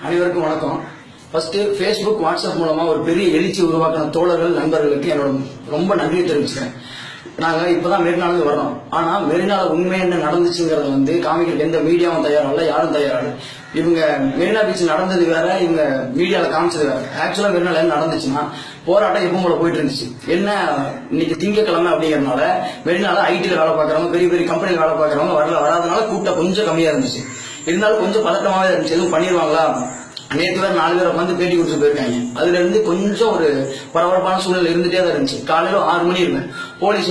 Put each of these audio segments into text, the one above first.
அனைவருக்கும் வணக்கம். First Facebook, WhatsApp மூலமா ஒரு பெரிய எழுச்சி உருவாக்கின தோழர்கள், நண்பர்களுக்கு என்னோட ரொம்ப நன்றியை தெரிவிச்சுக்கிறேன். நாங்க இப்பதான் மெரினால வர்றோம். ஆனா மெரினால உண்மை என்ன நடந்துச்சுங்கிறத காமிக்கிறதுக்கு எந்த மீடியாவும் தயாரில்ல, யாரும் தயாரில்ல. இவங்க மெரினா பீச் நடந்தது வேற, இவங்க மீடியால காமிச்சது வேற. ஆக்சுவலா மெரினால என்ன நடந்துச்சுன்னா, போராட்டம் எப்பவும் போல போயிட்டு இருந்துச்சு. என்ன இன்னைக்கு திங்கக்கிழமை அப்படிங்கறதுனால மெரினால ஐடில வேலை பார்க்கறவங்க, பெரிய பெரிய கம்பெனில வேலை பார்க்கறவங்க வராதனால கூட்டம் கொஞ்சம் கம்மியா இருந்துச்சு. இருந்தாலும் கொஞ்சம் பதட்டமாவே இருந்துச்சு. எதுவும் பண்ணிடுவாங்களா, நேற்று வேற 4 பேரை வந்து பேட்டி கொடுத்து போயிருக்காங்க. அதுல இருந்து கொஞ்சம் ஒரு பரபரப்பான சூழ்நிலை இருந்துட்டே தான் இருந்துச்சு. காலையில 6 மணி இருந்தேன். போலீஸ்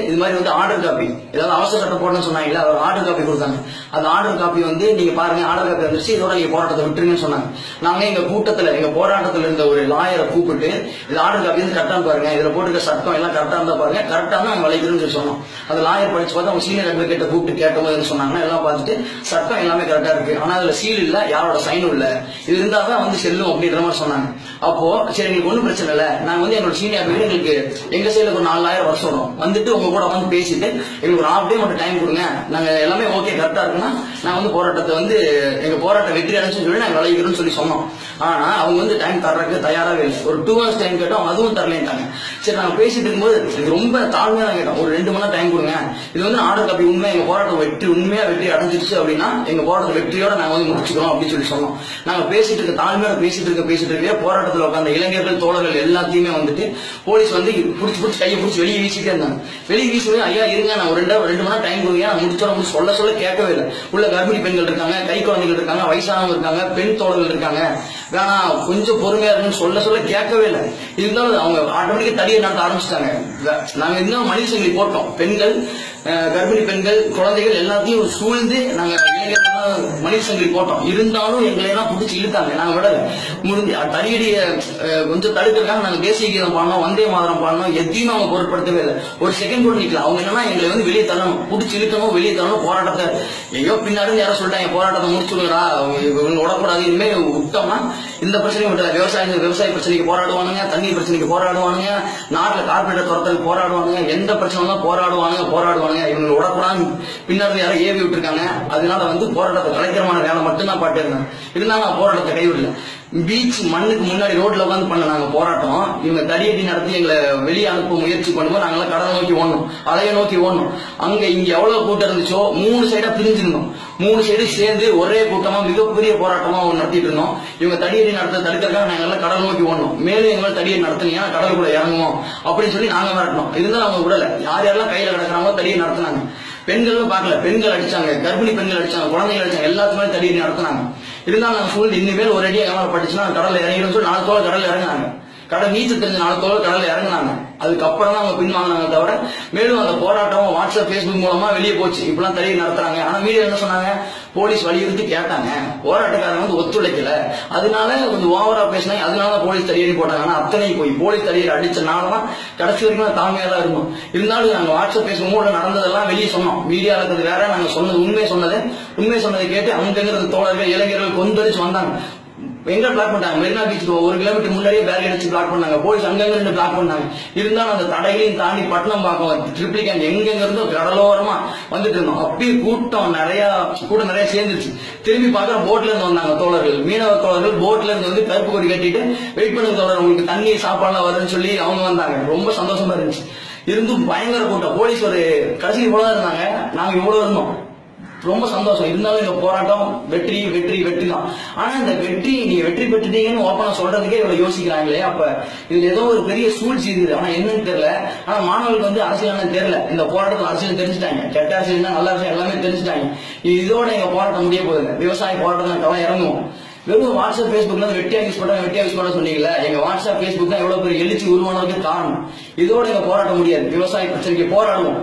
இது மாதிரி ஆர்டர் காப்பி, ஏதாவது அவசர சட்டம் போடணும்னு சொன்னாங்களா, அவர் ஆர்டர் காப்பி கொடுத்தாங்க. அந்த ஆர்டர் காப்பி நீங்க பாருங்க, ஆர்டர் காப்பி வந்துருச்சு, இதோட நீங்க போராட்டத்தை விட்டுருங்கன்னு சொன்னாங்க. நாங்க எங்க கூட்டத்துல, எங்க போராட்டத்துல இருந்த ஒரு லாயரை கூப்பிட்டு, இது ஆர்டர் காப்பி கரெக்டான்னு பாருங்க, இதுல போட்டுக்க சட்டம் எல்லாம் கரெக்டா இருந்தா பாருங்க, கரெக்டா தான் நாங்க வளைக்கிறோம்னு சொல்லி சொன்னோம். அந்த லாயர் படிச்சு பார்த்து அவங்க சீனியர் அட்வொகேட்டை கூப்பிட்டு கேட்டபோது சொன்னாங்கன்னா, எல்லாம் பார்த்துட்டு சட்டம் எல்லாமே கரெக்டா இருக்கு, ஆனா அதுல சீல் இல்ல, யாரோட சைனும் இல்ல, இது இருந்தாதான் செல்லும் அப்படின்ற மாதிரி சொன்னாங்க. அப்போ சரி, எங்களுக்கு ஒன்றும் பிரச்சனை இல்லை, நாங்க எங்களோட சீனியர் எங்களுக்கு எங்க சைடுல ஒரு 4,000 வருஷம் வரும், வந்துட்டு உங்க கூட பேசிட்டு எங்களுக்கு ஒரு half day மட்டும் டைம் கொடுங்க, நாங்க எல்லாமே ஓகே கரெக்டா இருக்குன்னா நான் போராட்டத்தை எங்க போராட்டம் வெற்றி அடைச்சுன்னு சொல்லி நாங்க விளைவிக்கிறோம்னு சொல்லி சொன்னோம். ஆனா அவங்க டைம் தர்றதுக்கு தயாராகவே இல்லை. ஒரு 2 hours டைம் கேட்டோம், அதுவும் தரலேன்ட்டாங்க. சரி, நாங்க பேசிட்டு இருக்கும்போது ரொம்ப தாழ்மையா கேட்டோம், ஒரு 2 மணி நேரம் டைம் கொடுங்க, இது ஆர்டர் காப்பி உண்மை, எங்க போராட்டம் உண்மையா வெற்றி அடைஞ்சிருச்சு அப்படின்னா எங்க போராட்ட வெற்றியோட நாங்க முடிச்சுக்கிறோம் அப்படின்னு சொல்லி சொன்னோம். நாங்க பேசிட்டு இருக்க தாழ்மையோட பேசிட்டு இருக்க போராட்டத்தில் உட்கார்ந்த இளைஞர்கள், தோழர்கள் எல்லாத்தையுமே போலீஸ் புடிச்சு கையை பிடிச்சி வெளியே வீசிட்டே இருந்தாங்க. வெளியே வீசுவது, ஐயா இருங்க, நான் ஒரு 2 மணி நேரம் டைம் கொடுங்க, நான் முடிச்சோம் சொல்ல கேட்கவே இல்லை. உள்ள கர்ப்பிணி பெண்கள் இருக்காங்க, கை குழந்தைகள் இருக்காங்க, வயசானவங்க இருக்காங்க, பெண் தோழர்கள் இருக்காங்க, வேணா கொஞ்சம் பொறுமையா இருக்குன்னு சொல்ல கேட்கவே இல்லை. இருந்தாலும் அவங்க ஆட்டோமேட்டிக்கா தடியை நடத்த ஆரம்பிச்சிட்டாங்க. நாங்க இன்னும் மனித சங்கிலி போட்டோம். பெண்கள், கர்ப்பிணி பெண்கள், குழந்தைகள் எல்லாத்தையும் சூழ்ந்து நாங்க மனித சங்கிலி போட்டோம். இருந்தாலும் எங்களை எல்லாம் பிடிச்சி இழுத்தாங்க. நாங்க விடல, முடிஞ்சு தடியடிய கொஞ்சம் தடுக்கிறதுக்காக நாங்க தேசிய கீதம் பாடணும், வந்தே மாதரம் பாடணும், எதையும் அவங்க பொருட்படுத்தவே இல்லை. ஒரு செகண்ட் கூட நிக்கல. அவங்க என்னன்னா எங்களை வெளியே தள்ளணும், பிடிச்சி இழுக்கணும், வெளியே தள்ளணும். போராட்டத்தை எங்கேயோ பின்னாடி யாரும் சொல்லிட்டாங்க, போராட்டத்தை முடிச்சுடுறா, விடக்கூடாது, இனிமே விட்டோம்னா இந்த பிரச்சனையும் விட்டல. விவசாய பிரச்சனைக்கு போராடுவானுங்க, தண்ணீர் பிரச்சனைக்கு போராடுவானுங்க, நாட்டில் கார்பரேட்டர் துரத்தலுக்கு போராடுவானுங்க, எந்த பிரச்சனை போராடுவானுங்க. இவங்க விடக்கூடாது பின்னாடி யாரும் ஏவி விட்டுருக்காங்க. அதனால போராட்டத்தை கலைக்கிறமான வேலை மட்டும்தான் பாட்டு இருந்தாங்க. இருந்தாலும் நான் போராட்டத்தை கைவிடல. பீச் மண்ணுக்கு முன்னாடி ரோட்ல உட்காந்து பண்ண நாங்க போராட்டம். இவங்க தடியடி நடத்தி எங்களை வெளியே அனுப்ப முயற்சி பண்ணும்போது நாங்களாம் கடலை நோக்கி ஓடணும், அலையை நோக்கி ஓடணும். அங்க இங்க எவ்வளவு கூட்டம் இருந்துச்சோ 3 சைடா பிரிஞ்சிருந்தோம். 3 சைடு சேர்ந்து ஒரே கூட்டமா மிகப்பெரிய போராட்டமா நடத்திட்டு இருந்தோம். இவங்க தடியடி நடத்த தடுக்கிறதுக்காக நாங்க எல்லாம் கடல் நோக்கி ஓடணும். மேலும் எங்களை தடியடி நடத்தினீங்கன்னா கடலுக்குள்ள இறங்குவோம் அப்படின்னு சொல்லி நாங்க மிரட்டணும். இருந்தாலும் அவங்க விடல. யாரெல்லாம் கையில கிடக்குறாங்களோ தடியை நடத்தினாங்க. பெண்களும் பார்க்கல, பெண்கள் அடிச்சாங்க, கர்ப்பிணி பெண்கள் அடிச்சாங்க, குழந்தைகள் அடிச்சாங்க, எல்லாத்துக்குமே தடியடி நடத்தினாங்க. இருந்தாலும் நாங்க சூழ்நிலை இனிமேல் ஒரு அடியா கேமரா படிச்சுன்னா கடல்ல இறங்கிடும் சொல்லி 4 தோழர் கடல்ல இறங்கினாங்க. கடல் நீச்சல் தெரிஞ்ச 4 தோழர் கடல்ல இறங்கினாங்க. அதுக்கப்புறம் தான் அவங்க பின்வாங்கினாங்க. தவிர மேலும் அந்த போராட்டம் வாட்ஸ்அப், Facebook மூலமா வெளியே போச்சு. இப்பெல்லாம் தடியை நடத்துறாங்க. ஆனா மீடியா என்ன சொன்னாங்க, போலீஸ் வலியுறுத்தி கேட்டாங்க, போராட்டக்காரங்க ஒத்துழைக்கல, அதனால கொஞ்சம் ஓவரா பேசினாங்க, அதனால போலீஸ் தடியடி போட்டாங்க. ஆனா அத்தனை போய் போலீஸ் தடியடி அடிச்சனாலதான் கடைசி வரைக்கும் தாழ்மையா தான் இருக்கும். இருந்தாலும் நாங்க வாட்ஸ்அப், Facebook மூலம் நடந்ததெல்லாம் வெளியே சொன்னோம். மீடியா இருக்கிறது வேற, நாங்க சொன்னது உண்மை சொன்னதை கேட்டு அங்கிருந்து தோழர்கள், இளைஞர்கள் கொந்தளிச்சு வந்தாங்க. எங்க பிளாக் பண்ணாங்க, மெரினா பீச் 1 கிலோமீட்டர் முன்னாடியே பேரிகேட் வச்சு பிளாக் பண்ணாங்க. போலீஸ் அங்கங்க இருந்து பிளாக் பண்ணாங்க. இருந்தாலும் அந்த தடைகளையும் தாண்டி பட்டணம் பார்க்க, ட்ரிப்ளிகேன் எங்கெங்க இருந்தோ கடலோரமா வந்துட்டு இருந்தோம். அப்பயும் கூட்டம் நிறைய சேர்ந்துருச்சு. திரும்பி பார்க்கற போட்ல இருந்து வந்தாங்க தோழர்கள், மீனவ தோழர்கள் போட்ல இருந்து கருப்பு கொடி கட்டிட்டு வெயிட் பண்ணுங்க தோழர், உங்களுக்கு தண்ணி சாப்பாடுலாம் வருதுன்னு சொல்லி அவங்க வந்தாங்க. ரொம்ப சந்தோஷமா இருந்துச்சு. இருந்தும் பயங்கர கூட்டம். போலீஸ் ஒரு கடைசி இவ்வளவுதான் இருந்தாங்க, நாங்க இவ்வளவு இருந்தோம். ரொம்ப சந்தோஷம். இருந்தாலும் இந்த போராட்டம் வெற்றி தான். ஆனா இந்த நீங்க வெற்றி பெற்றுட்டீங்கன்னு ஓப்பனா சொல்றதுக்கே இவ்வளவு யோசிக்கிறாங்களே, அப்ப இதுல ஏதோ ஒரு பெரிய சூழ்ச்சி இருக்குது. ஆனா என்னன்னு தெரியல. ஆனா மாணவர்களுக்கு அரசியல் தெரியல. இந்த போராட்டத்தில் அரசியல் தெரிஞ்சுட்டாங்க, கெட்ட அரசியல் நல்ல அரசியல் எல்லாமே தெரிஞ்சுட்டாங்க. இதோட எங்க போராட்டம் முடிய போகுது. விவசாய போராட்டம் இறங்குவோம். வெறும் வாட்ஸ்அப், Facebookல வெட்டியா யூஸ் பண்ண சொன்னீங்களா, எங்க வாட்ஸ்அப், Facebook தான் எவ்வளவு பெரிய எழுச்சி உருவானதுக்கு காரணம். இதோட எங்க போராட்டம் முடியாது. விவசாய பிரச்சனைக்கு போராடுவோம்,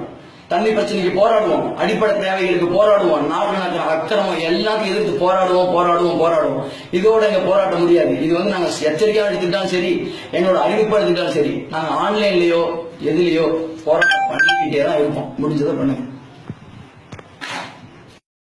தண்ணி பிரச்சனைக்கு போராடுவோம், அடிப்படை தேவைகளுக்கு போராடுவோம், நாட்டு அக்கிரமம் எல்லாத்தையும் எதிர்த்து போராடுவோம். இதோட எங்க போராட்டம் முடியாது. இது நாங்க எச்சரிக்கையா எடுத்துக்கிட்டாலும் சரி, எங்களோட அறிவிப்பா எடுத்துக்கிட்டாலும் சரி, நாங்க ஆன்லைன்லயோ எதுலயோ போராட்டம் பண்ணிக்கிட்டே தான் இருப்போம். முடிஞ்சதை பண்ணுங்க.